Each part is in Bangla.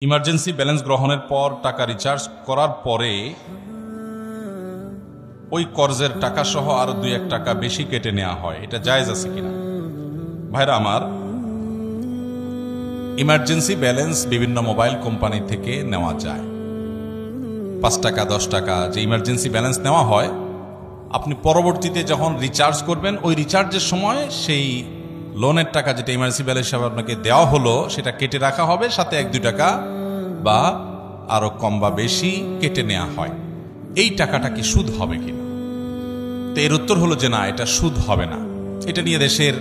ইমার্জেন্সি ব্যালেন্স গ্রহণের পর টাকা রিচার্জ করার পরে ওই কর্জের টাকা সহ আরো 2-1 টাকা বেশি কেটে নেওয়া হয়, এটা জায়েজ আছে কিনা? ভাইরা আমার, ইমার্জেন্সি ব্যালেন্স বিভিন্ন মোবাইল কোম্পানি থেকে নেওয়া যায়। 5 টাকা 10 টাকা যে ইমার্জেন্সি ব্যালেন্স নেওয়া হয়, আপনি পরবর্তীতে যখন রিচার্জ করবেন ওই রিচার্জের সময় সেই লোনের টাকা যেটা ইমার্জেন্সি ব্যালেন্স হিসাবে আপনাকে দেওয়া হলো সেটা কেটে রাখা হবে, সাথে 1-2 টাকা বা আরো কম বা বেশি কেটে নেওয়া হয়। এই টাকাটা কি সুদ হবে কিনা? তো এর উত্তর হলো যে না, এটা সুদ হবে না। এটা নিয়ে দেশের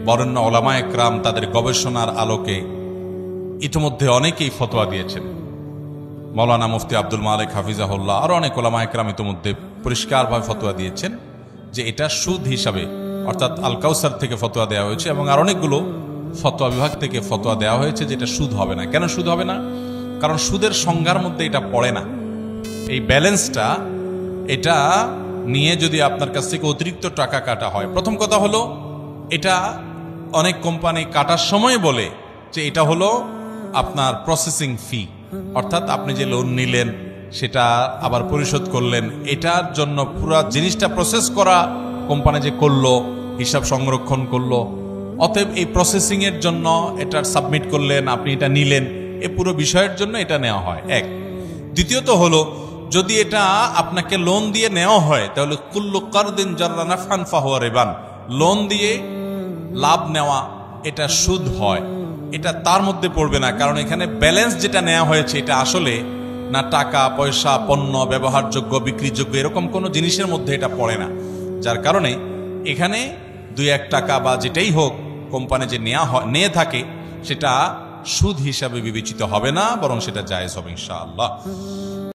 বরেণ্য ওলামা একরাম তাদের গবেষণার আলোকে ইতিমধ্যে অনেকেই ফতোয়া দিয়েছেন। মৌলানা মুফতি আব্দুল মালিক হাফিজাহুল্লাহ আরো অনেক ওলামা একরাম ইতিমধ্যে পরিষ্কারভাবে ফতোয়া দিয়েছেন যে এটা সুদ হিসাবে, অর্থাৎ আল কাউসার থেকে ফতোয়া দেওয়া হয়েছে এবং আর অনেকগুলো ফতোয়া বিভাগ থেকে ফতোয়া দেওয়া হয়েছে যে এটা সুদ হবে না। কেন সুদ হবে না? কারণ সুদের সংজ্ঞার মধ্যে এটা পড়ে না। এই ব্যালেন্সটা এটা নিয়ে যদি আপনার কাছ থেকে অতিরিক্ত টাকা কাটা হয়, প্রথম কথা হলো এটা অনেক কোম্পানি কাটার সময় বলে যে এটা হলো আপনার প্রসেসিং ফি, অর্থাৎ আপনি যে লোন নিলেন সেটা আবার পরিশোধ করলেন, এটার জন্য পুরো জিনিসটা প্রসেস করা কোম্পানি যে করলো, হিসাব সংরক্ষণ করলো, অতএব এই প্রসেসিং এর জন্য এটা সাবমিট করলেন, আপনি এটা নিলেন, এই পুরো বিষয়ের জন্য এটা নেওয়া হয়। এক। দ্বিতীয়ত হলো, যদি এটা আপনাকে লোন দিয়ে নেওয়া হয় তাহলে কুল্লু কারদিন জাররা নাফআন ফাহুয়া রিবান, লোন দিয়ে লাভ নেওয়া এটা সুদ হয়, এটা তার মধ্যে পড়বে না। কারণ এখানে ব্যালেন্স যেটা নেওয়া হয়েছে এটা আসলে না টাকা পয়সা, পণ্য, ব্যবহারযোগ্য, বিক্রিযোগ্য এরকম কোনো জিনিসের মধ্যে এটা পড়ে না। যার কারণে এখানে 2-1 টাকা বা যেটাই হোক কোম্পানি যে নিয়ে থাকে সেটা সুদ হিসাবে বিবেচিত হবে না, বরং সেটা জায়েজ হবে ইনশাআল্লাহ।